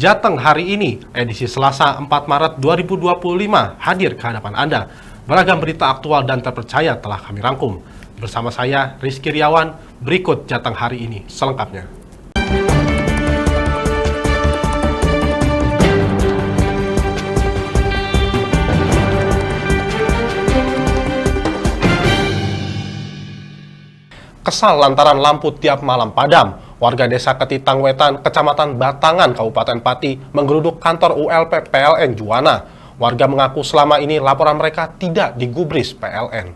Jateng hari ini, edisi Selasa 4 Maret 2025, hadir ke hadapan Anda. Beragam berita aktual dan terpercaya telah kami rangkum. Bersama saya, Rizky Riawan, berikut Jateng hari ini selengkapnya. Kesal lantaran lampu tiap malam padam. Warga desa Ketitang Wetan, Kecamatan Batangan, Kabupaten Pati, menggeruduk kantor ULP PLN Juwana. Warga mengaku selama ini laporan mereka tidak digubris PLN.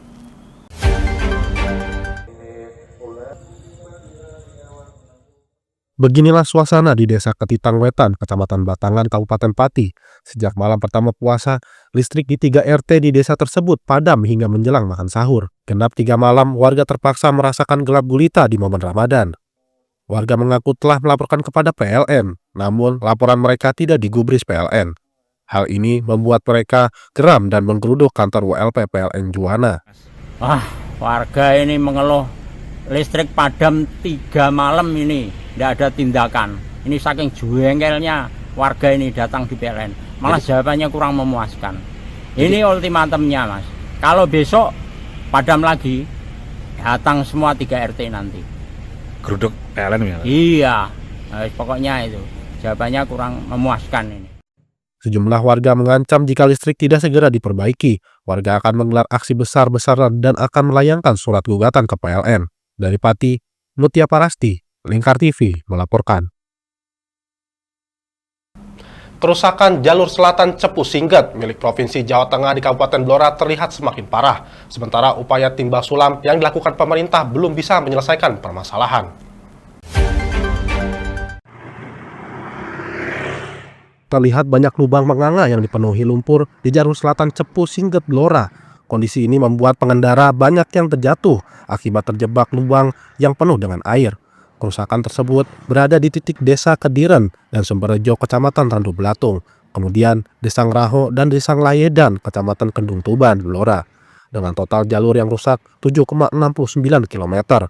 Beginilah suasana di desa Ketitang Wetan, Kecamatan Batangan, Kabupaten Pati. Sejak malam pertama puasa, listrik di 3 RT di desa tersebut padam hingga menjelang makan sahur. Genap 3 malam, warga terpaksa merasakan gelap gulita di momen Ramadan. Warga mengaku telah melaporkan kepada PLN, namun laporan mereka tidak digubris PLN. Hal ini membuat mereka geram dan menggeruduk kantor ULP PLN Juwana. Warga ini mengeluh listrik padam 3 malam ini, tidak ada tindakan. Ini saking jengkelnya warga ini datang di PLN, malah jawabannya kurang memuaskan. Ini ultimatumnya, Mas. Kalau besok padam lagi, datang semua 3 RT nanti. Geruduk PLN ya? Iya, pokoknya itu jawabannya kurang memuaskan ini. Sejumlah warga mengancam jika listrik tidak segera diperbaiki, warga akan menggelar aksi besar-besaran dan akan melayangkan surat gugatan ke PLN. Dari Pati, Mutia Parasti, Lingkar TV melaporkan. Kerusakan jalur selatan Cepu Singget milik Provinsi Jawa Tengah di Kabupaten Blora terlihat semakin parah. Sementara upaya timba sulam yang dilakukan pemerintah belum bisa menyelesaikan permasalahan. Terlihat banyak lubang menganga yang dipenuhi lumpur di jalur selatan Cepu Singget Blora. Kondisi ini membuat pengendara banyak yang terjatuh akibat terjebak lubang yang penuh dengan air. Kerusakan tersebut berada di titik desa Kediren dan Sumberjo, Kecamatan Randu Belatung, kemudian Desa Ngraho dan Desa Nglayedan, Kecamatan Kendung Tuban, Blora, dengan total jalur yang rusak 7,69 km.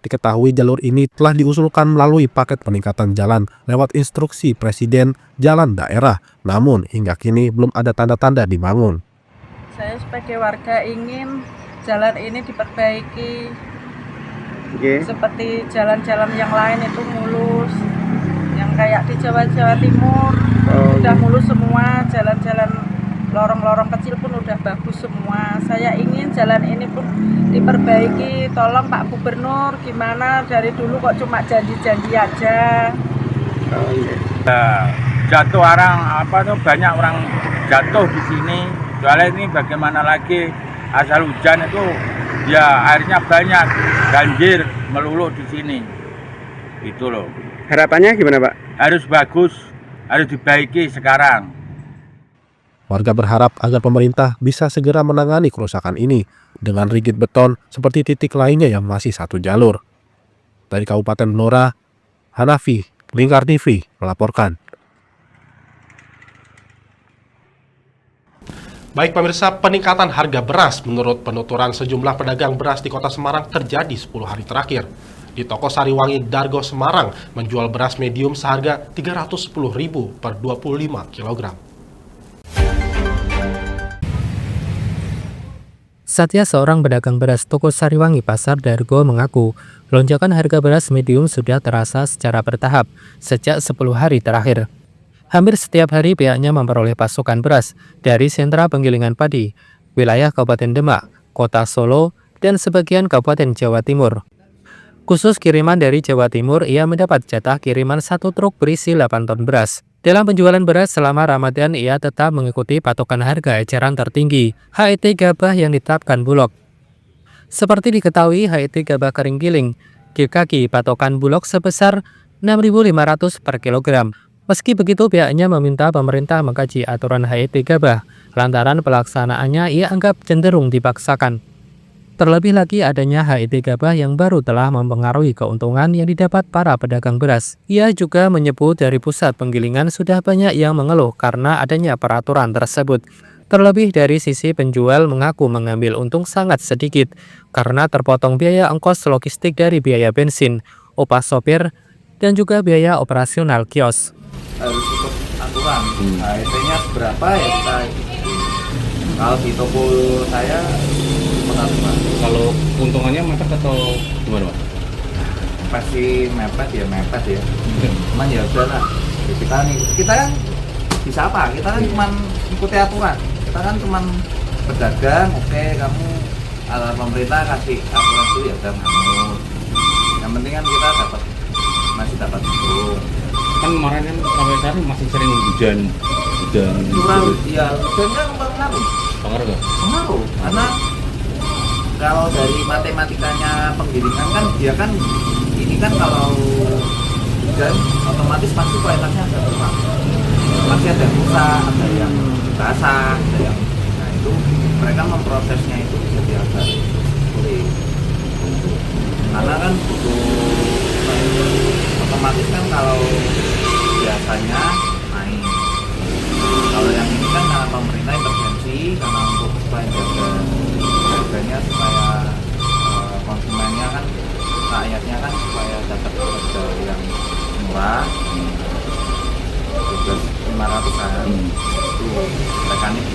Diketahui jalur ini telah diusulkan melalui paket peningkatan jalan lewat instruksi Presiden Jalan Daerah, namun hingga kini belum ada tanda-tanda dibangun. Saya sebagai warga ingin jalan ini diperbaiki. Seperti jalan-jalan yang lain itu mulus, yang kayak di Jawa Timur udah mulus semua, jalan-jalan lorong-lorong kecil pun udah bagus semua. Saya ingin jalan ini pun diperbaiki. Tolong Pak Gubernur, gimana dari dulu kok cuma janji-janji aja. Jatuh banyak orang jatuh di sini. Soalnya ini bagaimana lagi, asal hujan itu ya airnya banyak, banjir melulu di sini. Itu loh. Harapannya gimana, Pak? Harus bagus, harus dibaiki sekarang. Warga berharap agar pemerintah bisa segera menangani kerusakan ini dengan rigid beton seperti titik lainnya yang masih satu jalur. Dari Kabupaten Blora, Hanafi, Lingkar TV melaporkan. Baik pemirsa, peningkatan harga beras menurut penuturan sejumlah pedagang beras di Kota Semarang terjadi 10 hari terakhir. Di toko Sariwangi Dargo Semarang menjual beras medium seharga Rp310.000 per 25 kg. Satya, seorang pedagang beras toko Sariwangi Pasar Dargo, mengaku lonjakan harga beras medium sudah terasa secara bertahap sejak 10 hari terakhir. Hampir setiap hari pihaknya memperoleh pasokan beras dari sentra penggilingan padi, wilayah Kabupaten Demak, Kota Solo, dan sebagian Kabupaten Jawa Timur. Khusus kiriman dari Jawa Timur, ia mendapat jatah kiriman 1 truk berisi 8 ton beras. Dalam penjualan beras selama Ramadan, ia tetap mengikuti patokan harga eceran tertinggi, HET gabah yang ditetapkan Bulog. Seperti diketahui, HET gabah kering giling, kaki patokan Bulog sebesar Rp6.500 per kilogram. Meski begitu, pihaknya meminta pemerintah mengkaji aturan HET gabah, lantaran pelaksanaannya ia anggap cenderung dipaksakan. Terlebih lagi adanya HET gabah yang baru telah mempengaruhi keuntungan yang didapat para pedagang beras. Ia juga menyebut dari pusat penggilingan sudah banyak yang mengeluh karena adanya peraturan tersebut. Terlebih dari sisi penjual mengaku mengambil untung sangat sedikit karena terpotong biaya ongkos logistik dari biaya bensin, upah sopir, dan juga biaya operasional kios. Harus aturan. HET-nya berapa ya kita ikuti. Kalau di toko saya pengaturan. Kalau keuntungannya mepet atau gimana Pak? Pasti mepet ya. Cuman ya udahlah. Kita kan bisa apa? Kita kan cuma ikuti aturan. Kita kan cuma berdagang. Oke, kamu pemerintah kasih aturan itu ya udah manut. Yang penting kan kita masih dapat untung. Kan kemarin kan sampai sekarang masih sering hujan. Iya, hujan kan pengaruh. Pengaruh, karena kalau dari matematikanya penggilingan kan dia kan ini kan kalau hujan otomatis pasti kualitasnya ada kurang. Pasti ada yang rusak, ada yang basah, ada yang itu mereka memprosesnya itu jadi agak sulit. Karena kan butuh otomatis kan kalau biasanya naik. Kalau yang ini kan karena pemerintah intervensi karena untuk supaya jaga harganya supaya konsumennya kan rakyatnya kan supaya dapat harga yang murah 12.500-an itu mekanik.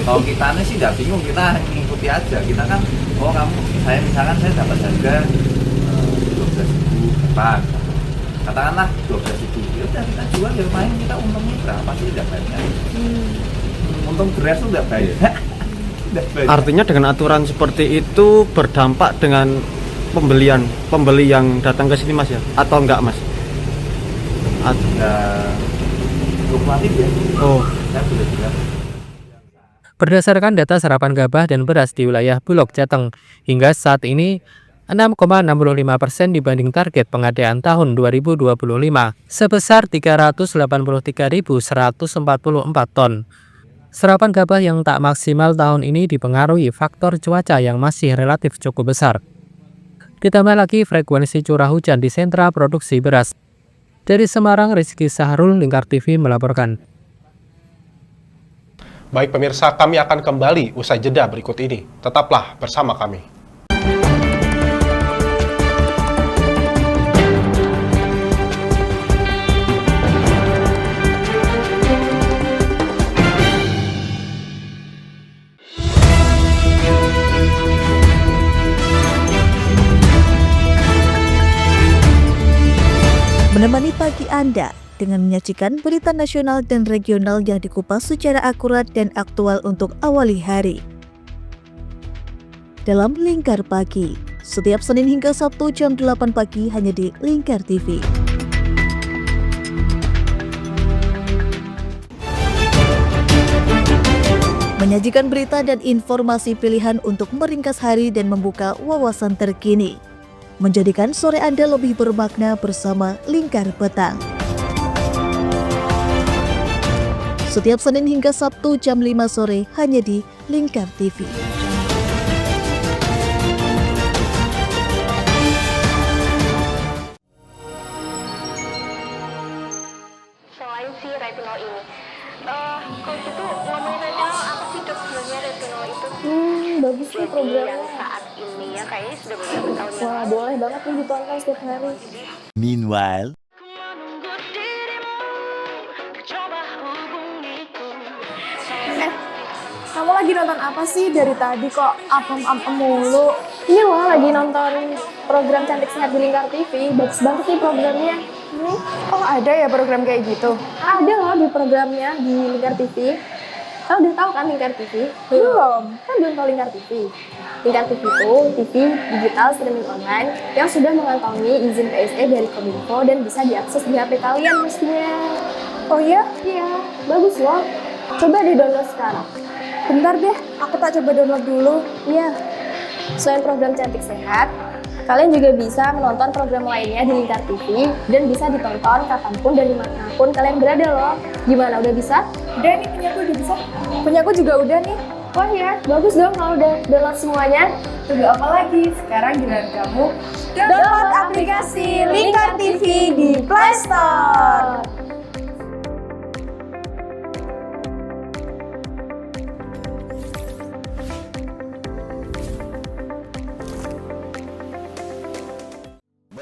Kalau kita ini sih tidak bingung, kita ngikuti aja. Kita kan saya misalkan saya dapat harga 12.000 depan, katakanlah 12.000, ya udah kita jual ya main, kita untungnya berapa sih, tidak banyak. Untung beras tuh tidak banyak. Artinya dengan aturan seperti itu berdampak dengan pembeli yang datang ke sini Mas ya? Atau enggak Mas? Fluktuatif ya. Oh, Saya boleh bilang. Berdasarkan data serapan gabah dan beras di wilayah Bulog, Jateng, hingga saat ini 6,65% dibanding target pengadaan tahun 2025 sebesar 383.144 ton. Serapan gabah yang tak maksimal tahun ini dipengaruhi faktor cuaca yang masih relatif cukup besar. Ditambah lagi frekuensi curah hujan di sentra produksi beras. Dari Semarang, Rizky Sahrul, Lingkar TV melaporkan. Baik pemirsa, kami akan kembali usai jeda berikut ini. Tetaplah bersama kami. Menemani pagi Anda dengan menyajikan berita nasional dan regional yang dikupas secara akurat dan aktual untuk awali hari. Dalam Lingkar Pagi, setiap Senin hingga Sabtu jam 8 pagi hanya di Lingkar TV. Menyajikan berita dan informasi pilihan untuk meringkas hari dan membuka wawasan terkini. Menjadikan sore Anda lebih bermakna bersama Lingkar Petang. Setiap Senin hingga Sabtu jam 5 sore hanya di Lingkar TV. Selain si retinol ini, kalau gitu ngomongin retinol, apa sih dok sebenarnya retinol itu? Bagus sih programnya. Yang saat ini ya kayaknya sudah beberapa tahun yang Wah, boleh banget nih ditonton setiap hari. Meanwhile, Kamu lagi nonton apa sih dari tadi kok apem-apem mulu? Ini loh lagi nonton program Cantik Sehat di Lingkar TV. Bagus banget nih programnya. Ini. Oh ada ya program kayak gitu? Ada loh di programnya di Lingkar TV. Kamu udah tahu kan Lingkar TV? Belum. Kan belum tahu Lingkar TV. Lingkar TV itu TV digital streaming online yang sudah mengantongi izin PSE dari Kominfo dan bisa diakses di HP kalian mestinya. Oh iya? Iya, bagus loh. Coba di download sekarang. Bentar deh, aku tak coba download dulu. Iya. Selain program Cantik Sehat, kalian juga bisa menonton program lainnya di Lingkar TV dan bisa ditonton kapanpun dan dimanapun kalian berada loh. Gimana, udah bisa? Udah nih, punyaku udah bisa. Punyaku juga udah nih. Wah ya, bagus dong kalau udah download semuanya. Tunggu apa lagi? Sekarang giliran kamu download aplikasi Lingkar TV di Play Store.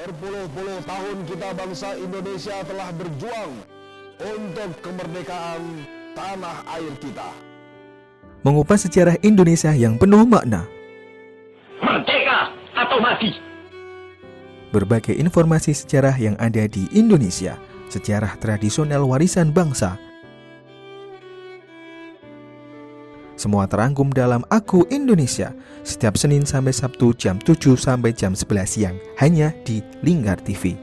Berpuluh-puluh tahun kita bangsa Indonesia telah berjuang untuk kemerdekaan tanah air kita. Mengupas sejarah Indonesia yang penuh makna. Merdeka atau mati. Berbagai informasi sejarah yang ada di Indonesia, sejarah tradisional warisan bangsa. Semua terangkum dalam Aku Indonesia, setiap Senin sampai Sabtu jam 7 sampai jam 11 siang, hanya di Lingkar TV.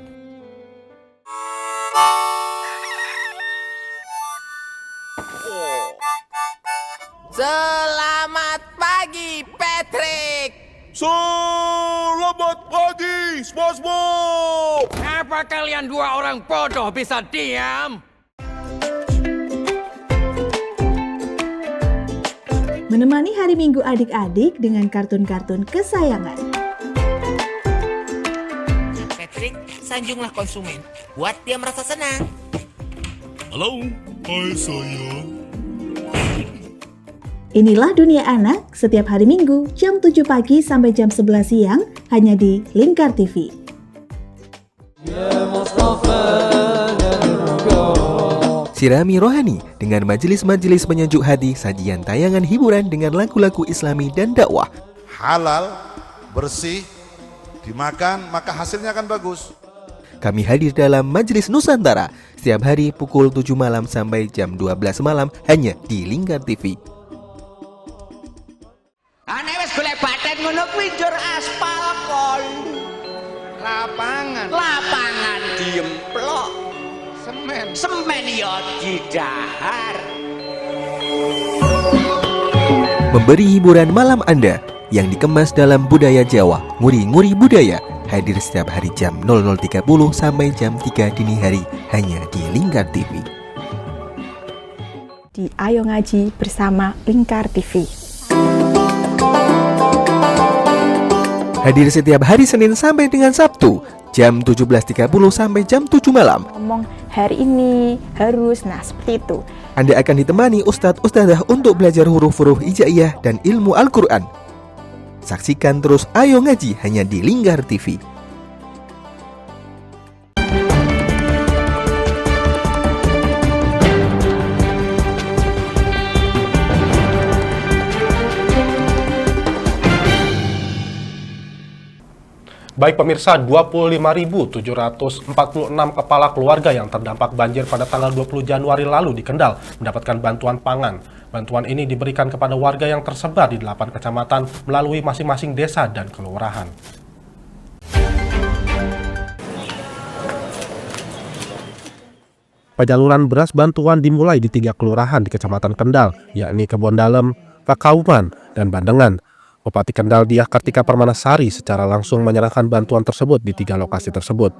Selamat pagi, Patrick. Selamat pagi, SpongeBob. Apa kalian dua orang bodoh bisa diam? Menemani hari Minggu adik-adik dengan kartun-kartun kesayangan. Patrick, sanjunglah konsumen. Buat dia merasa senang. Halo, hai sayang. Inilah Dunia Anak setiap hari Minggu jam 7 pagi sampai jam 11 siang hanya di Lingkar TV. Sirami rohani dengan majelis-majelis penyejuk hati, sajian tayangan hiburan dengan lagu-lagu Islami dan dakwah. Halal, bersih, dimakan maka hasilnya akan bagus. Kami hadir dalam Majelis Nusantara setiap hari pukul 7 malam sampai jam 12 malam hanya di Lingkar TV. Ane wis golek baten ngono kuwi njur aspal kon. Lapangan diemplok. Semen ya didahar. Memberi hiburan malam Anda yang dikemas dalam budaya Jawa, nguri-nguri budaya, hadir setiap hari jam 00.30 sampai jam 3 dini hari hanya di Lingkar TV. Di Ayo Ngaji bersama Lingkar TV. Hadir setiap hari Senin sampai dengan Sabtu jam 17.30 sampai jam 7 malam. Ngomong hari ini harus, nah seperti itu. Anda akan ditemani ustadz-ustadzah untuk belajar huruf-huruf hijaiyah dan ilmu Al-Quran. Saksikan terus Ayo Ngaji hanya di Lingkar TV. Baik pemirsa, 25.746 kepala keluarga yang terdampak banjir pada tanggal 20 Januari lalu di Kendal mendapatkan bantuan pangan. Bantuan ini diberikan kepada warga yang tersebar di 8 kecamatan melalui masing-masing desa dan kelurahan. Penyaluran beras bantuan dimulai di 3 kelurahan di Kecamatan Kendal, yakni Kebon Dalem, Pakauman, dan Bandengan. Bupati Kendal Diah Kartika Permanasari secara langsung menyerahkan bantuan tersebut di 3 lokasi tersebut.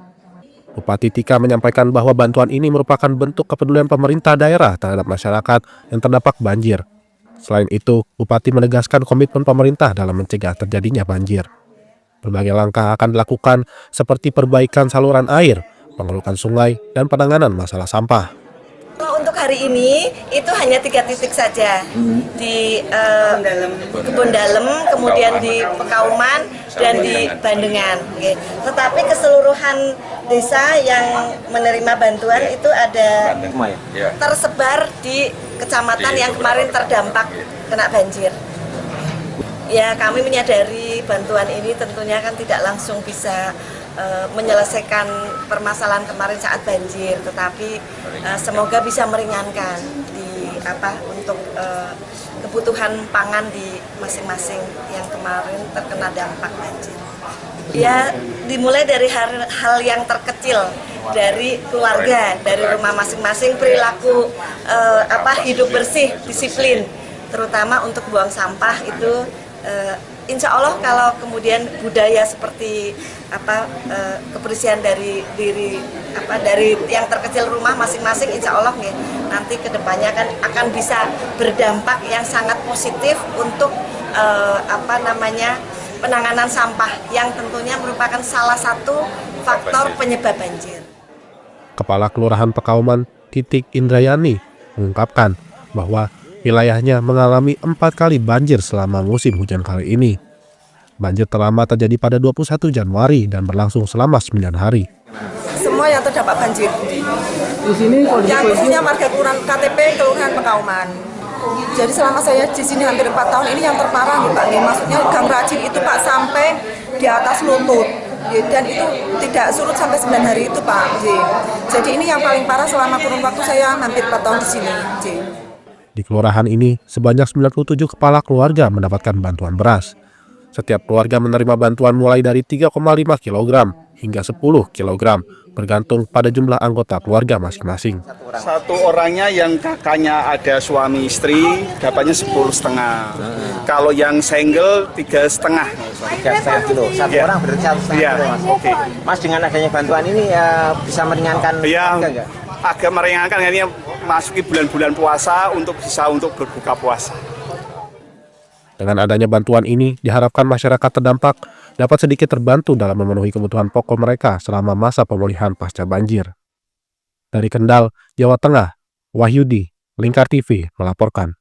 Bupati Tika menyampaikan bahwa bantuan ini merupakan bentuk kepedulian pemerintah daerah terhadap masyarakat yang terdampak banjir. Selain itu, Bupati menegaskan komitmen pemerintah dalam mencegah terjadinya banjir. Berbagai langkah akan dilakukan seperti perbaikan saluran air, pengerukan sungai, dan penanganan masalah sampah. Untuk hari ini itu hanya 3 titik saja di Kebon Dalem, kemudian di Pekauman dan di Bandengan. Tetapi keseluruhan desa yang menerima bantuan itu ada tersebar di kecamatan yang kemarin terdampak kena banjir. Ya, kami menyadari bantuan ini tentunya kan tidak langsung bisa menyelesaikan permasalahan kemarin saat banjir, tetapi semoga bisa meringankan untuk kebutuhan pangan di masing-masing yang kemarin terkena dampak banjir. Ya, dimulai dari hal yang terkecil, dari keluarga, dari rumah masing-masing, perilaku hidup bersih, disiplin, terutama untuk buang sampah itu. Insya Allah kalau kemudian budaya seperti kebersihan dari diri dari yang terkecil rumah masing-masing, insya Allah nanti kedepannya akan bisa berdampak yang sangat positif untuk penanganan sampah yang tentunya merupakan salah satu faktor penyebab banjir. Kepala Kelurahan Pekauman Titik Indrayani mengungkapkan bahwa wilayahnya mengalami 4 kali banjir selama musim hujan kali ini. Banjir terlama terjadi pada 21 Januari dan berlangsung selama 9 hari. semua yang terdampak banjir. Di sini yang khususnya warga Kelurahan KTP Kelurahan Pekauman. Jadi selama saya di sini hampir 4 tahun ini yang terparah nih Pak, maksudnya gang rajin itu Pak sampai di atas lutut. Dan itu tidak surut sampai 9 hari itu Pak. Jadi ini yang paling parah selama kurun waktu saya hampir 4 tahun di sini. Di kelurahan ini, sebanyak 97 kepala keluarga mendapatkan bantuan beras. Setiap keluarga menerima bantuan mulai dari 3,5 kg hingga 10 kg, bergantung pada jumlah anggota keluarga masing-masing. Satu orangnya yang kakaknya ada suami istri, dapatnya 10,5. Kalau yang single 3,5. 3,5 kilo. Satu orang berarti 1,5 kilo, Mas. Oke. Mas, dengan adanya bantuan ini ya bisa meringankan harga nggak? Agak meringankan, akhirnya masuki bulan-bulan puasa untuk berbuka puasa. Dengan adanya bantuan ini, diharapkan masyarakat terdampak dapat sedikit terbantu dalam memenuhi kebutuhan pokok mereka selama masa pemulihan pasca banjir. Dari Kendal, Jawa Tengah, Wahyudi, Lingkar TV melaporkan.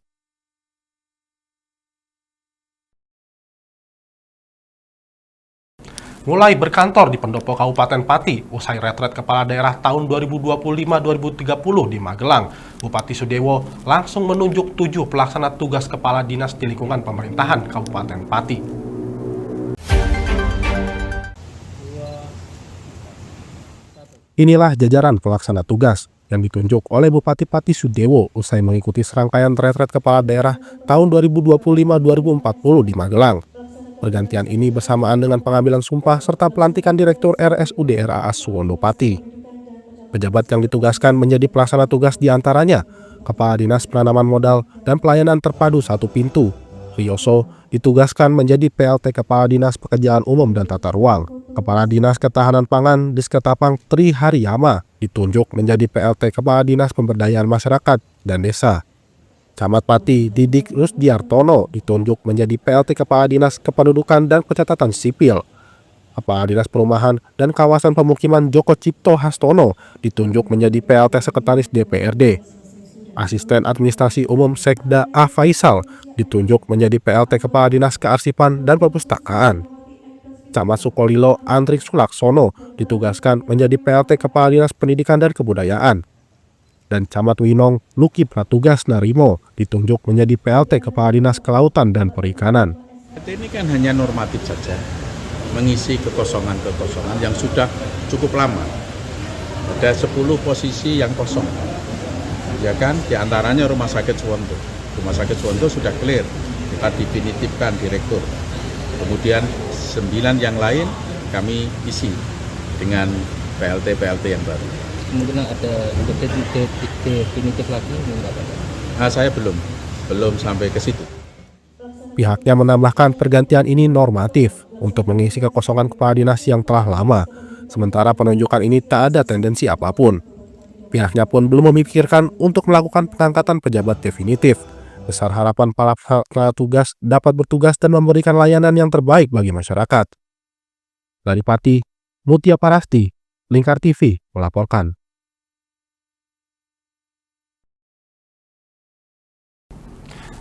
Mulai berkantor di pendopo Kabupaten Pati, usai retret kepala daerah tahun 2025-2030 di Magelang, Bupati Sudewo langsung menunjuk 7 pelaksana tugas kepala dinas di lingkungan pemerintahan Kabupaten Pati. Inilah jajaran pelaksana tugas yang ditunjuk oleh Bupati Pati Sudewo usai mengikuti serangkaian retret kepala daerah tahun 2025-2040 di Magelang. Pergantian ini bersamaan dengan pengambilan sumpah serta pelantikan Direktur RSUD RAAS Suwondo Pati. Pejabat yang ditugaskan menjadi pelaksana tugas diantaranya Kepala Dinas Penanaman Modal dan Pelayanan Terpadu Satu Pintu, Rioso, ditugaskan menjadi PLT Kepala Dinas Pekerjaan Umum dan Tata Ruang. Kepala Dinas Ketahanan Pangan Disketapang Tri Hariyama ditunjuk menjadi PLT Kepala Dinas Pemberdayaan Masyarakat dan Desa. Camat Pati Didik Rusdiartono ditunjuk menjadi PLT Kepala Dinas Kependudukan dan Pencatatan Sipil. Kepala Dinas Perumahan dan Kawasan Pemukiman Joko Cipto Hastono ditunjuk menjadi PLT Sekretaris DPRD. Asisten Administrasi Umum Sekda A. Faisal ditunjuk menjadi PLT Kepala Dinas Kearsipan dan Perpustakaan. Camat Sukolilo Andrik Sulaksono ditugaskan menjadi PLT Kepala Dinas Pendidikan dan Kebudayaan. Dan Camat Winong Luki Pratugas Narimo ditunjuk menjadi PLT Kepala Dinas Kelautan dan Perikanan. Ini kan hanya normatif saja, mengisi kekosongan-kekosongan yang sudah cukup lama. Ada 10 posisi yang kosong, ya kan? Di antaranya Rumah Sakit Suwondo. Rumah Sakit Suwondo sudah clear, kita definitifkan direktur. Kemudian 9 yang lain kami isi dengan PLT-PLT yang baru. Kemungkinan ada definitif lagi enggak Pak? Saya belum sampai ke situ. Pihaknya menambahkan pergantian ini normatif untuk mengisi kekosongan kepala dinas yang telah lama, sementara penunjukan ini tak ada tendensi apapun. Pihaknya pun belum memikirkan untuk melakukan pengangkatan pejabat definitif. Besar harapan para pelaksana tugas dapat bertugas dan memberikan layanan yang terbaik bagi masyarakat. Dari Pati, Mutia Parasti, Lingkar TV melaporkan.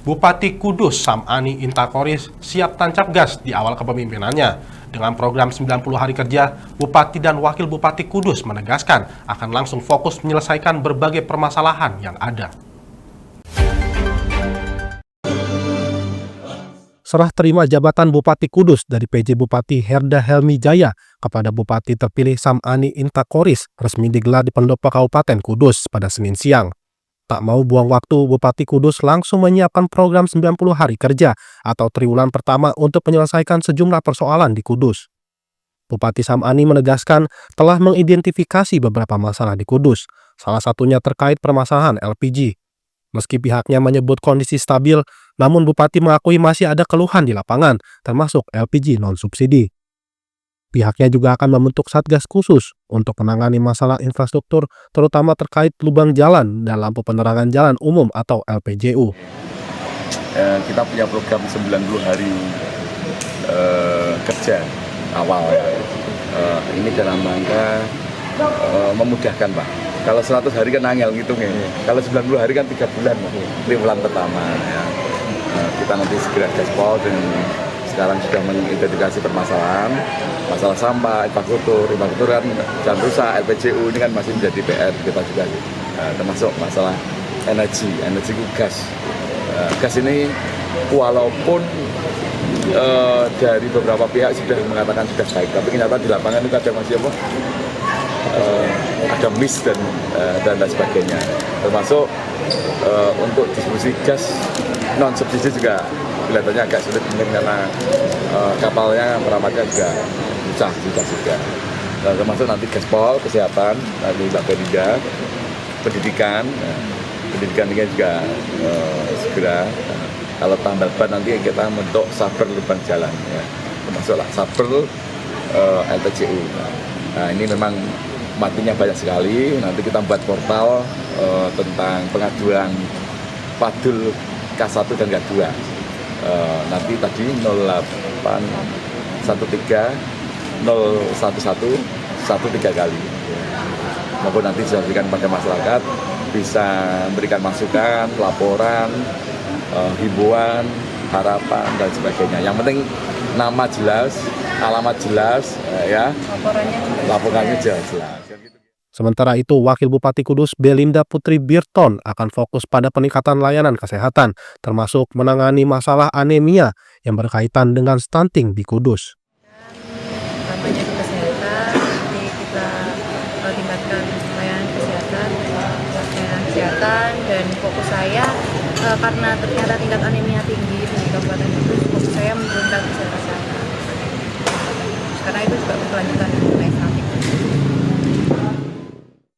Bupati Kudus Sam'ani Intakoris siap tancap gas di awal kepemimpinannya. Dengan program 90 hari kerja, Bupati dan Wakil Bupati Kudus menegaskan akan langsung fokus menyelesaikan berbagai permasalahan yang ada. Serah terima jabatan Bupati Kudus dari PJ Bupati Herda Helmi Jaya kepada Bupati terpilih Sam'ani Intakoris resmi digelar di Pendopo Kabupaten Kudus pada Senin siang. Tak mau buang waktu, Bupati Kudus langsung menyiapkan program 90 hari kerja atau triwulan pertama untuk menyelesaikan sejumlah persoalan di Kudus. Bupati Sam'ani menegaskan telah mengidentifikasi beberapa masalah di Kudus, salah satunya terkait permasalahan LPG. Meski pihaknya menyebut kondisi stabil, namun Bupati mengakui masih ada keluhan di lapangan, termasuk LPG non-subsidi. Pihaknya juga akan membentuk satgas khusus untuk menangani masalah infrastruktur, terutama terkait lubang jalan dan lampu penerangan jalan umum atau LPJU. Kita punya program 90 hari kerja awal ya. Ini dalam rangka memudahkan Pak. Kalau 100 hari kan angel ngitungnya. Kalau 90 hari kan 3 bulan, triwulan pertama ya. Kita nanti segera gaspol dan sekarang sudah mengidentifikasi permasalahan, masalah sampah, infrastruktur kan jalan rusak, LPJU ini kan masih menjadi PR kita juga, termasuk masalah energi gas. Gas ini walaupun dari beberapa pihak sudah mengatakan sudah baik, tapi kenyataan di lapangan itu kadang masih ada miss dan lain sebagainya. Termasuk untuk distribusi gas non subsidi juga kelihatannya agak sulit mungkin karena kapalnya meramatnya juga susah juga. Termasuk nanti gaspol, kesehatan, nanti Bapeda, pendidikan ini juga segera. Kalau tambal ban nanti kita bentuk saber lubang jalan, ya. Termasuklah saber LPJU. Nah ini memang matinya banyak sekali. Nanti kita buat portal tentang pengaduan Padul K1 dan K2. Nanti tadi 0813 011 13 kali. Maupun nanti disampaikan pada masyarakat, bisa memberikan masukan, laporan, himbauan, harapan dan sebagainya. Yang penting nama jelas, alamat jelas, ya. Laporannya jelas. Sementara itu, Wakil Bupati Kudus Belinda Putri Birton akan fokus pada peningkatan layanan kesehatan, termasuk menangani masalah anemia yang berkaitan dengan stunting di Kudus. Banyak kesehatan, jadi kita tingkatkan layanan kesehatan dan fokus saya karena ternyata tingkat anemia tinggi di Kabupaten Kudus, fokus saya menurunkan kesehatan. Karena itu juga berkelanjutan dengan stunting.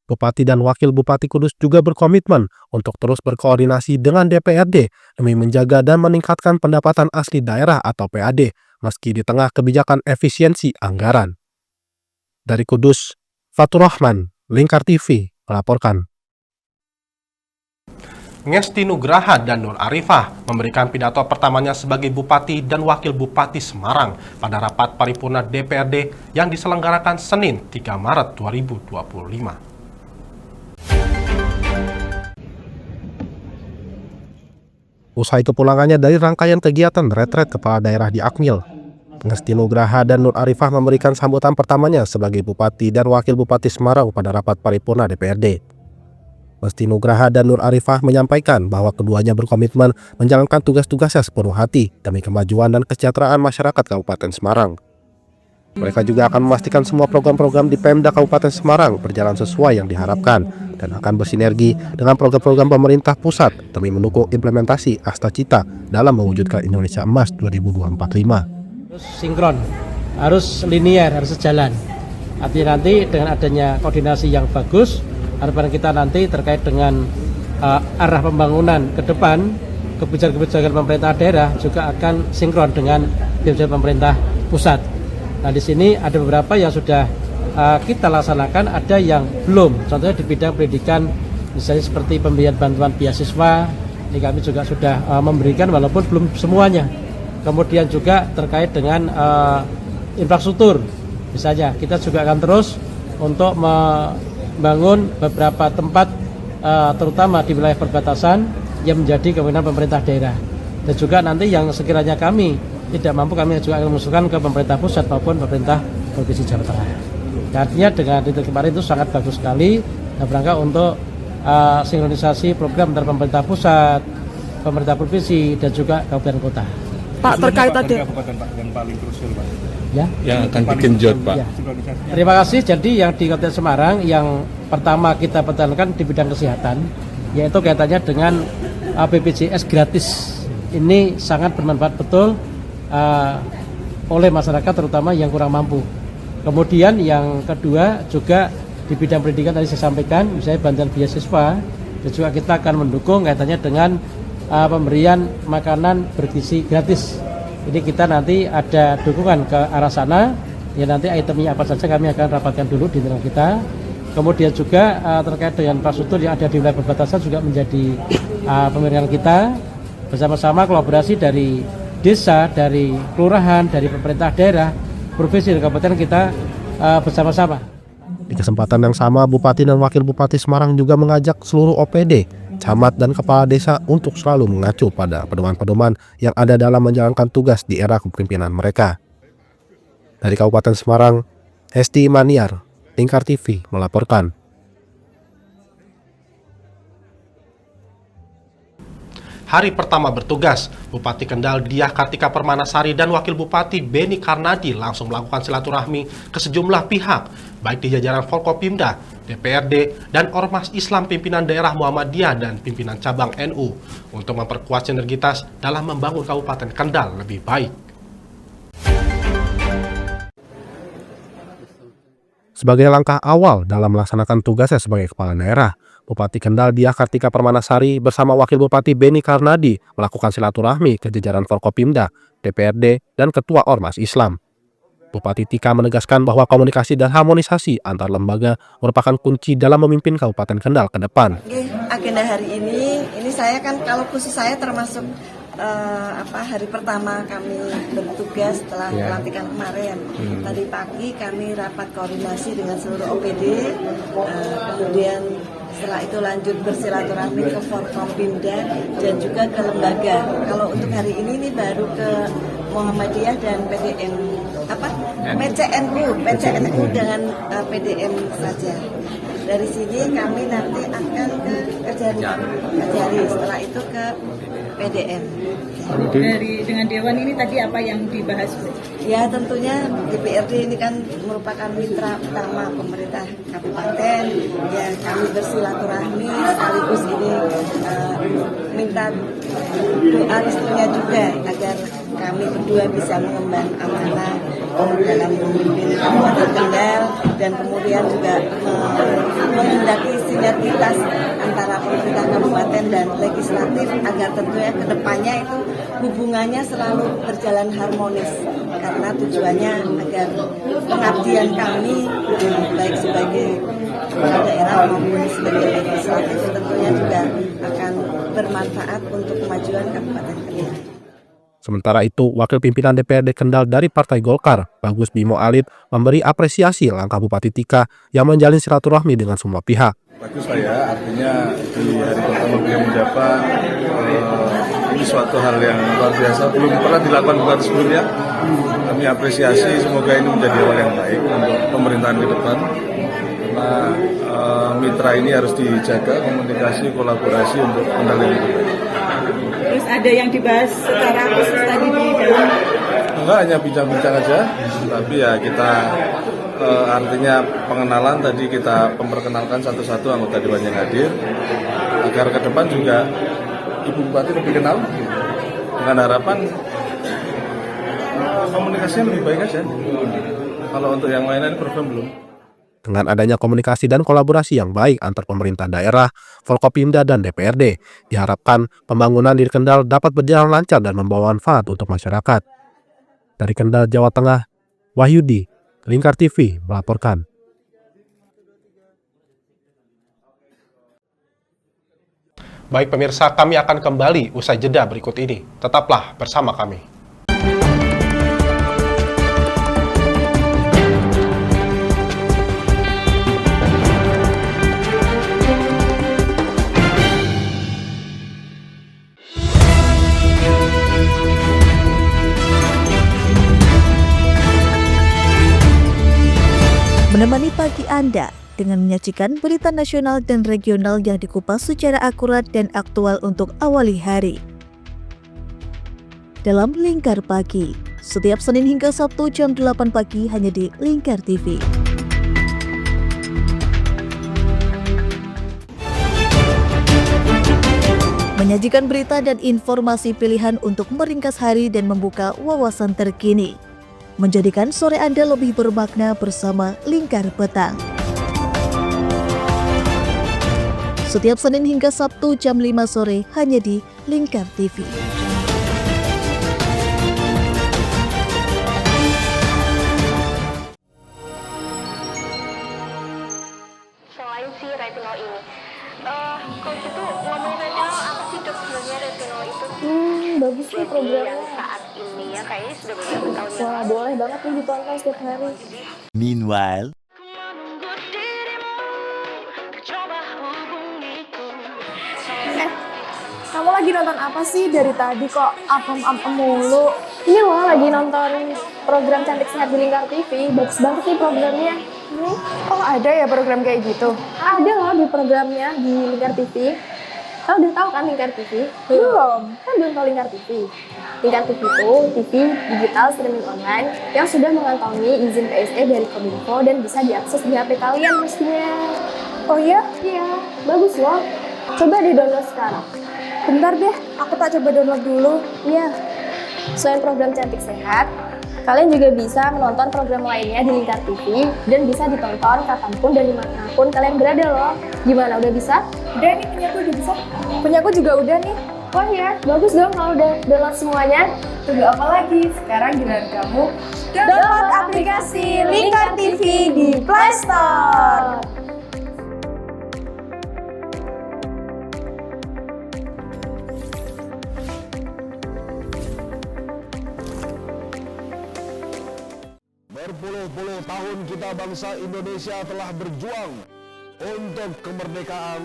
Bupati dan Wakil Bupati Kudus juga berkomitmen untuk terus berkoordinasi dengan DPRD demi menjaga dan meningkatkan pendapatan asli daerah atau PAD, meski di tengah kebijakan efisiensi anggaran. Dari Kudus, Fatur Rahman, Lingkar TV, melaporkan. Ngesti Nugraha dan Nur Arifah memberikan pidato pertamanya sebagai Bupati dan Wakil Bupati Semarang pada rapat paripurna DPRD yang diselenggarakan Senin 3 Maret 2025. Usai kepulangannya dari rangkaian kegiatan retret kepala daerah di Akmil, Ngesti Nugraha dan Nur Arifah memberikan sambutan pertamanya sebagai Bupati dan Wakil Bupati Semarang pada rapat paripurna DPRD. Ngesti Nugraha dan Nur Arifah menyampaikan bahwa keduanya berkomitmen menjalankan tugas-tugasnya sepenuh hati demi kemajuan dan kesejahteraan masyarakat Kabupaten Semarang. Mereka juga akan memastikan semua program-program di Pemda Kabupaten Semarang berjalan sesuai yang diharapkan dan akan bersinergi dengan program-program pemerintah pusat demi mendukung implementasi Asta Cita dalam mewujudkan Indonesia Emas 2045. Harus sinkron, harus linear, harus sejalan. Artinya nanti dengan adanya koordinasi yang bagus, harapan kita nanti terkait dengan arah pembangunan ke depan, kebijakan-kebijakan pemerintah daerah juga akan sinkron dengan kebijakan pemerintah pusat. Nah di sini ada beberapa yang sudah kita laksanakan, ada yang belum. Contohnya di bidang pendidikan, misalnya seperti pemberian bantuan beasiswa, ini kami juga sudah memberikan walaupun belum semuanya. Kemudian juga terkait dengan infrastruktur, misalnya kita juga akan terus untuk membangun beberapa tempat, terutama di wilayah perbatasan yang menjadi kewenangan pemerintah daerah. Dan juga nanti yang sekiranya kami tidak mampu, kami juga akan mengusulkan ke pemerintah pusat maupun pemerintah Provinsi Jawa Tengah. Artinya dengan itu kemarin itu sangat bagus sekali dalam rangka untuk sinkronisasi program antara pemerintah pusat, pemerintah provinsi dan juga kabupaten kota. Pak, terkait tadi yang paling krusial, Pak. Ya, yang akan digenjot, Pak. Ya. Terima kasih. Jadi yang di Kabupaten Semarang yang pertama kita pertahankan di bidang kesehatan, yaitu kaitannya dengan BPJS gratis. Ini sangat bermanfaat betul oleh masyarakat terutama yang kurang mampu. Kemudian yang kedua juga di bidang pendidikan tadi saya sampaikan, misalnya bantuan beasiswa, dan juga kita akan mendukung kaitannya dengan pemberian makanan bergizi gratis. Ini kita nanti ada dukungan ke arah sana, ya nanti itemnya apa saja kami akan rapatkan dulu di internal kita. Kemudian juga terkait dengan infrastruktur yang ada di wilayah perbatasan juga menjadi pemeriksaan kita bersama-sama kolaborasi dari desa, dari kelurahan, dari pemerintah daerah, provinsi dan kabupaten kita bersama-sama. Di kesempatan yang sama, Bupati dan Wakil Bupati Semarang juga mengajak seluruh OPD camat, dan kepala desa untuk selalu mengacu pada pedoman-pedoman yang ada dalam menjalankan tugas di era kepemimpinan mereka. Dari Kabupaten Semarang, Hesti Maniar, Lingkar TV melaporkan. Hari pertama bertugas, Bupati Kendal Diah Kartika Permanasari dan Wakil Bupati Beni Karnadi langsung melakukan silaturahmi ke sejumlah pihak, baik di jajaran Forkopimda, DPRD, dan Ormas Islam pimpinan daerah Muhammadiyah dan pimpinan cabang NU untuk memperkuat sinergitas dalam membangun Kabupaten Kendal lebih baik. Sebagai langkah awal dalam melaksanakan tugasnya sebagai kepala daerah, Bupati Kendal Diah Kartika Permanasari bersama Wakil Bupati Beni Karnadi melakukan silaturahmi ke jajaran Forkopimda, DPRD, dan Ketua Ormas Islam. Bupati Tika menegaskan bahwa komunikasi dan harmonisasi antar lembaga merupakan kunci dalam memimpin Kabupaten Kendal ke depan. Agenda hari ini saya kan kalau khusus saya termasuk hari pertama kami bertugas setelah pelantikan kemarin. Tadi pagi kami rapat koordinasi dengan seluruh OPD, kemudian setelah itu lanjut bersilaturahmi ke Forkopimda dan juga ke lembaga. Kalau untuk hari ini baru ke Muhammadiyah dan PCNU dengan PDM saja. Dari sini kami nanti akan ke Kajari, setelah itu ke PDM. Dengan Dewan ini tadi apa yang dibahas? Ya tentunya DPRD ini kan merupakan mitra utama pemerintah kabupaten. Ya kami bersilaturahmi sekaligus ini minta doa restunya juga agar kami berdua bisa mengemban amanah dalam memimpin Kabupaten Kendal dan kemudian juga menghendaki sinergitas antara pemerintah kabupaten dan legislatif agar tentunya kedepannya itu hubungannya selalu berjalan harmonis karena tujuannya agar pengabdian kami baik sebagai kepala daerah maupun sebagai legislatif tentunya juga akan bermanfaat untuk kemajuan Kabupaten Kendal. Sementara itu, Wakil Pimpinan DPRD Kendal dari Partai Golkar, Bagus Bimo Alit, memberi apresiasi langkah Bupati Tika yang menjalin silaturahmi dengan semua pihak. Bagus lah ya, artinya di hari pertama beliau menjabat ini suatu hal yang luar biasa, belum pernah dilakukan Bupati sebelumnya. Kami apresiasi, semoga ini menjadi hal yang baik untuk pemerintahan ke depan. Karena mitra ini harus dijaga, komunikasi, kolaborasi untuk Kendal yang lebih baik. Terus ada yang dibahas secara khusus tadi di dalam? Enggak, hanya bincang-bincang aja, tapi ya kita artinya pengenalan tadi kita memperkenalkan satu-satu anggota Dewan yang hadir agar ke depan juga Ibu Bupati lebih kenal dengan harapan komunikasinya lebih baik aja. Kalau untuk yang lain-lain program belum. Dengan adanya komunikasi dan kolaborasi yang baik antar pemerintah daerah, Forkopimda, dan DPRD, diharapkan pembangunan di Kendal dapat berjalan lancar dan membawa manfaat untuk masyarakat. Dari Kendal, Jawa Tengah, Wahyudi, Lingkar TV melaporkan. Baik pemirsa, kami akan kembali usai jeda berikut ini. Tetaplah bersama kami. Menemani pagi Anda dengan menyajikan berita nasional dan regional yang dikupas secara akurat dan aktual untuk awali hari. Dalam Lingkar Pagi, setiap Senin hingga Sabtu jam 8 pagi hanya di Lingkar TV. Menyajikan berita dan informasi pilihan untuk meringkas hari dan membuka wawasan terkini. Menjadikan sore Anda lebih bermakna bersama Lingkar Petang. Setiap Senin hingga Sabtu jam 5 sore hanya di Lingkar TV. Selain si retinol ini, kalau gitu ngomongin retinol, apa sih dok sebenarnya retinol itu? Bagus nih programnya. Yang saat ini ya kayaknya sudah beberapa tahun yang Wah, boleh banget nih ditonton setiap hari. Meanwhile, kamu lagi nonton apa sih dari tadi kok apem-apem mulu? Ini loh lagi nonton program Cantik Sehat di Lingkar TV. Bagus banget nih programnya. Oh ada ya program kayak gitu? Ada loh di programnya di Lingkar TV. Kau udah tahu kan Lingkar TV? Belum. Kan belum tahu Lingkar TV. Lingkar TV itu TV digital streaming online yang sudah mengantongi izin PSE dari Kominfo dan bisa diakses di HP kalian mestinya. Oh iya? Iya, bagus loh. Coba di download sekarang. Bentar deh, aku tak coba download dulu. Iya. Selain program Cantik Sehat, kalian juga bisa menonton program lainnya di Lingkar TV dan bisa ditonton kapanpun dan dimanapun kalian berada loh. Gimana, udah bisa? Udah nih, punyaku udah bisa. Punyaku juga udah nih. Wah ya, bagus dong kalau udah download semuanya. Tunggu apa lagi? Sekarang giliran kamu download aplikasi Lingkar TV di Play Store. Berpuluh-puluh tahun kita bangsa Indonesia telah berjuang untuk kemerdekaan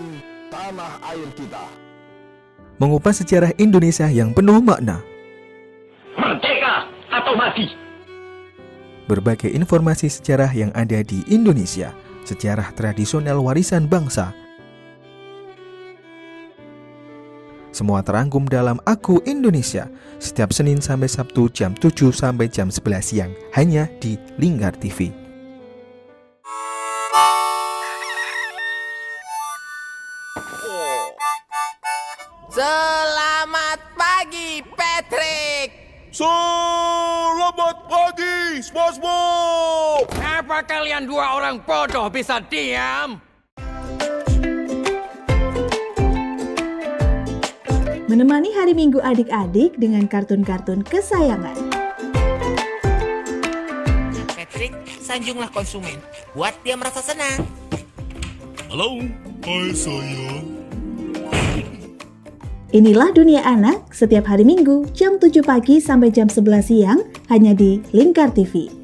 tanah air kita. Mengupas sejarah Indonesia yang penuh makna. Merdeka atau mati. Berbagai informasi sejarah yang ada di Indonesia, sejarah tradisional warisan bangsa. Semua terangkum dalam Aku Indonesia, setiap Senin sampai Sabtu jam 7 sampai jam 11 siang, hanya di Lingkar TV. Selamat pagi, Patrick. Selamat pagi, SpongeBob. Apa kalian dua orang bodoh bisa diam? Menemani hari Minggu adik-adik dengan kartun-kartun kesayangan. Patrick, sanjunglah konsumen. Buat dia merasa senang. Halo, hai sayang. Inilah Dunia Anak setiap hari Minggu jam 7 pagi sampai jam 11 siang hanya di Lingkar TV.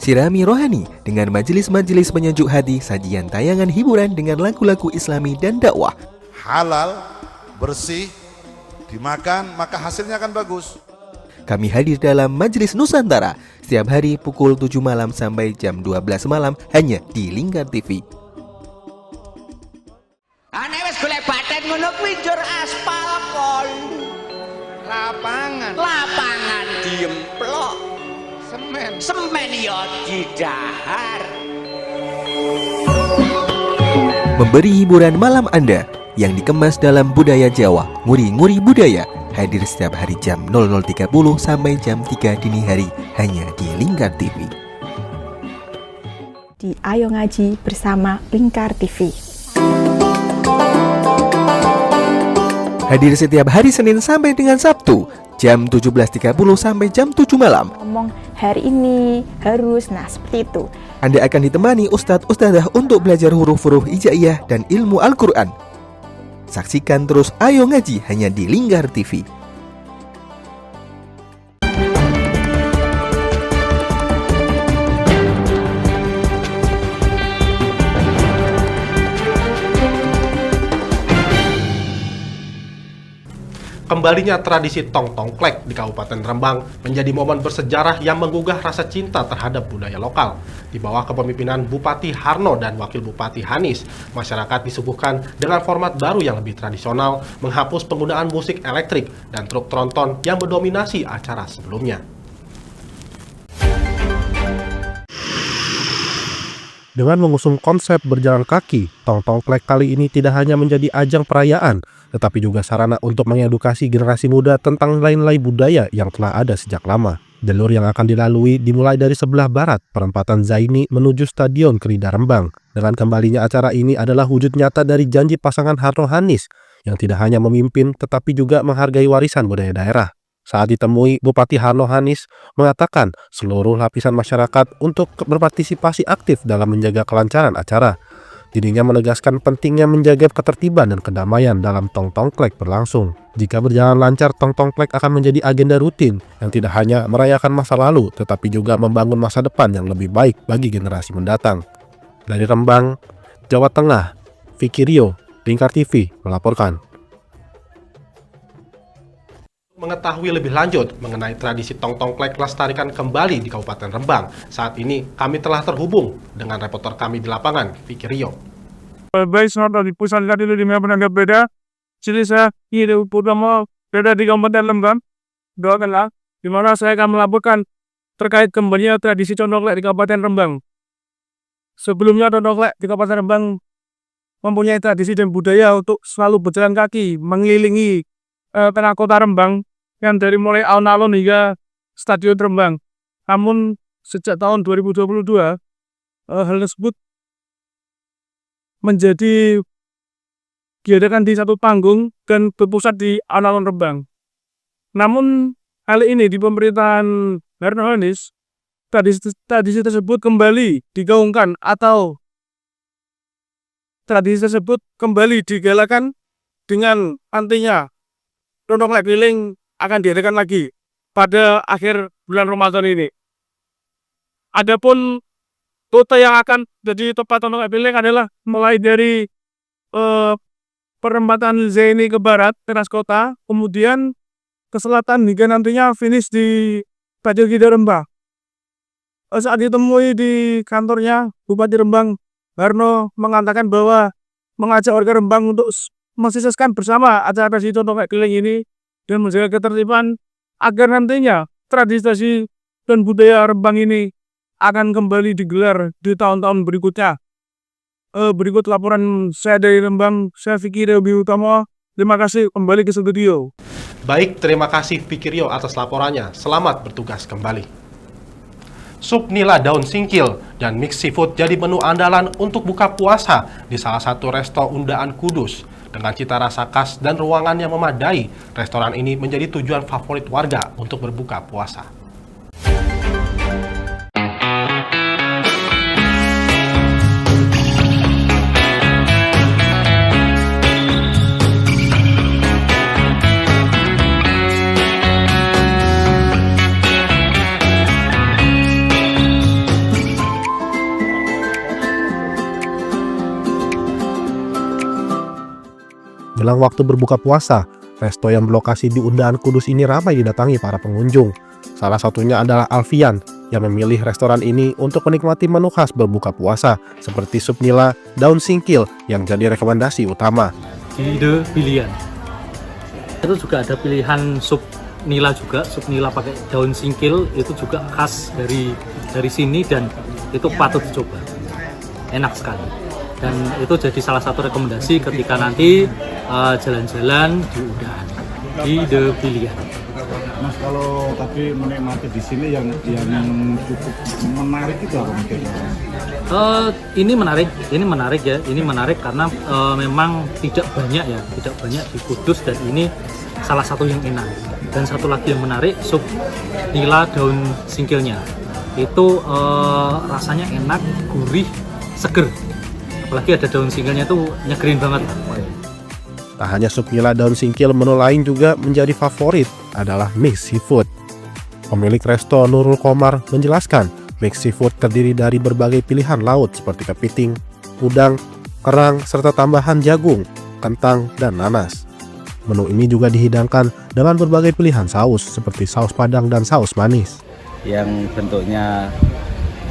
Sirami rohani dengan majelis-majelis penyejuk hati, sajian tayangan hiburan dengan lagu-lagu Islami dan dakwah. Halal, bersih, dimakan maka hasilnya akan bagus. Kami hadir dalam Majelis Nusantara setiap hari pukul 7 malam sampai jam 12 malam hanya di Lingkar TV. Ane wis golek baten ngono kuwi njur aspal kol. Lapangan diemplok. Semen ya didahar. Memberi hiburan malam Anda yang dikemas dalam budaya Jawa, nguri-nguri budaya, hadir setiap hari jam 00.30 sampai jam 3 dini hari hanya di Lingkar TV. Di Ayo Ngaji bersama Lingkar TV. Hadir setiap hari Senin sampai dengan Sabtu jam 17.30 sampai jam 7 malam. Ngomong hari ini harus, nah seperti itu. Anda akan ditemani Ustadz-Ustadzah untuk belajar huruf-huruf hijaiyah dan ilmu Al-Quran. Saksikan terus Ayo Ngaji hanya di Lingkar TV. Kembalinya tradisi tong-tongklek di Kabupaten Rembang menjadi momen bersejarah yang menggugah rasa cinta terhadap budaya lokal. Di bawah kepemimpinan Bupati Harno dan Wakil Bupati Hanis, masyarakat disuguhkan dengan format baru yang lebih tradisional, menghapus penggunaan musik elektrik dan truk tronton yang mendominasi acara sebelumnya. Dengan mengusung konsep berjalan kaki, tong-tongklek kali ini tidak hanya menjadi ajang perayaan, tetapi juga sarana untuk mengedukasi generasi muda tentang nilai-nilai budaya yang telah ada sejak lama. Jalur yang akan dilalui dimulai dari sebelah barat, perempatan Zaini menuju Stadion Krida Rembang. Dengan kembalinya acara ini adalah wujud nyata dari janji pasangan Harno Hanis yang tidak hanya memimpin tetapi juga menghargai warisan budaya daerah. Saat ditemui, Bupati Harno Hanis mengatakan seluruh lapisan masyarakat untuk berpartisipasi aktif dalam menjaga kelancaran acara. Dirinya menegaskan pentingnya menjaga ketertiban dan kedamaian dalam tong-tongklek berlangsung. Jika berjalan lancar, tong-tongklek akan menjadi agenda rutin yang tidak hanya merayakan masa lalu, tetapi juga membangun masa depan yang lebih baik bagi generasi mendatang. Dari Rembang, Jawa Tengah, Vicky Rio, Lingkar TV melaporkan. Mengetahui lebih lanjut mengenai tradisi tong-tongklek lestarikan kembali di Kabupaten Rembang, saat ini kami telah terhubung dengan reporter kami di lapangan, Vicky Rio. Baik, selamat di pusat dulu di mana penanggap beda. Jadi saya ini pertama berada di Kabupaten Rembang, doakanlah, di mana saya akan melaporkan terkait kembalinya tradisi tong-tongklek di Kabupaten Rembang. Sebelumnya tong-tongklek di Kabupaten Rembang mempunyai tradisi dan budaya untuk selalu berjalan kaki mengelilingi tengah kota Rembang yang dari mulai alun-alun hingga Stadion Rembang. Namun sejak tahun 2022 hal tersebut menjadi diadakan di satu panggung dan berpusat di alun-alun Rembang. Namun hal ini di pemerintahan Haryonis, tradisi tersebut kembali digaungkan atau tradisi tersebut kembali digalakan dengan nantinya tong-tongklek keliling akan diadakan lagi pada akhir bulan Ramadan ini. Adapun rute yang akan jadi tempat tong-tongklek keliling adalah mulai dari perempatan Zaini ke barat, teras kota, kemudian ke selatan hingga nantinya finish di Stadion Gida Rembang. Saat ditemui di kantornya, Bupati Rembang Harno mengatakan bahwa mengajak warga Rembang untuk mensukseskan bersama acara tradisi tong-tongklek keliling ini dan menjaga ketertiban agar nantinya tradisi dan budaya Rembang ini akan kembali digelar di tahun-tahun berikutnya. Berikut laporan saya dari Rembang, saya Vicky Rio Utama. Terima kasih, kembali ke studio. Baik, terima kasih Vicky Rio atas laporannya. Selamat bertugas kembali. Sup nila daun singkil dan mix seafood jadi menu andalan untuk buka puasa di salah satu resto Undaan Kudus. Dengan cita rasa khas dan ruangan yang memadai, restoran ini menjadi tujuan favorit warga untuk berbuka puasa. Jelang waktu berbuka puasa, resto yang berlokasi di Undaan Kudus ini ramai didatangi para pengunjung. Salah satunya adalah Alfian yang memilih restoran ini untuk menikmati menu khas berbuka puasa seperti sup nila daun singkil yang jadi rekomendasi utama. Ide pilihan. Itu juga ada pilihan sup nila juga, sup nila pakai daun singkil itu juga khas dari sini dan itu patut dicoba. Enak sekali. Dan itu jadi salah satu rekomendasi ketika nanti jalan-jalan di Undaan. Ide pilihan. Mas, kalau tadi menikmati di sini yang cukup menarik itu apa mungkin? Ini menarik karena memang tidak banyak di Kudus dan ini salah satu yang enak. Dan satu lagi yang menarik, sup nila daun singkilnya. Itu rasanya enak, gurih, seger. Apalagi ada daun singkilnya tuh nyegerin banget. Tak hanya sup nila daun singkil, menu lain juga menjadi favorit adalah mix seafood. Pemilik resto Nurul Komar menjelaskan, mix seafood terdiri dari berbagai pilihan laut seperti kepiting, udang, kerang, serta tambahan jagung, kentang, dan nanas. Menu ini juga dihidangkan dengan berbagai pilihan saus seperti saus padang dan saus manis. Yang bentuknya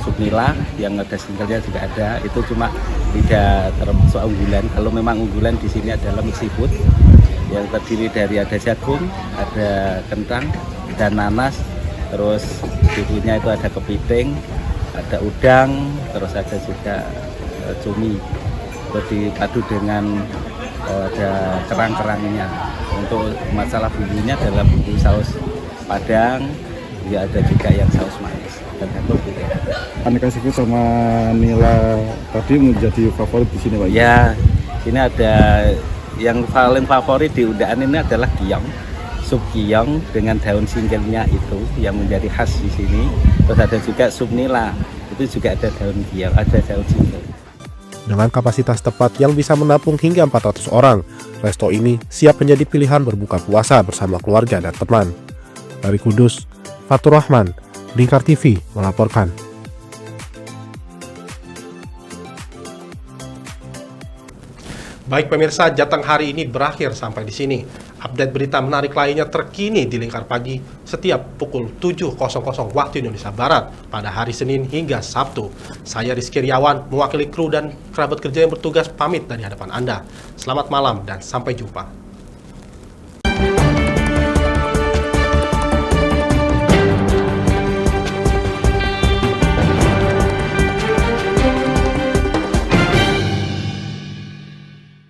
sup nila, yang ada singkelnya juga ada, itu cuma tidak termasuk unggulan. Kalau memang unggulan di sini adalah mix seafood yang terdiri dari ada jagung, ada kentang, dan nanas, terus bumbunya itu ada kepiting, ada udang, terus ada juga cumi, terus dipadu dengan ada kerang-kerangnya. Untuk masalah bumbunya adalah bumbu saus padang, ya ada juga yang saus manis. Aneka seafood sama nila tadi menjadi favorit di sini, Pak? Ya, ini ada yang paling favorit di Undaan ini adalah kiyong, sup kiyong dengan daun singkilnya itu yang menjadi khas di sini. Terus ada juga sup nila, itu juga ada daun kiyong, ada daun singkil. Dengan kapasitas tepat yang bisa menampung hingga 400 orang, resto ini siap menjadi pilihan berbuka puasa bersama keluarga dan teman. Dari Kudus, Fatur Rahman, Lingkar TV melaporkan. Baik pemirsa, Jateng hari ini berakhir sampai di sini. Update berita menarik lainnya terkini di Lingkar Pagi setiap pukul 7.00 waktu Indonesia Barat pada hari Senin hingga Sabtu. Saya Rizky Riawan, mewakili kru dan kerabat kerja yang bertugas pamit dari hadapan Anda. Selamat malam dan sampai jumpa.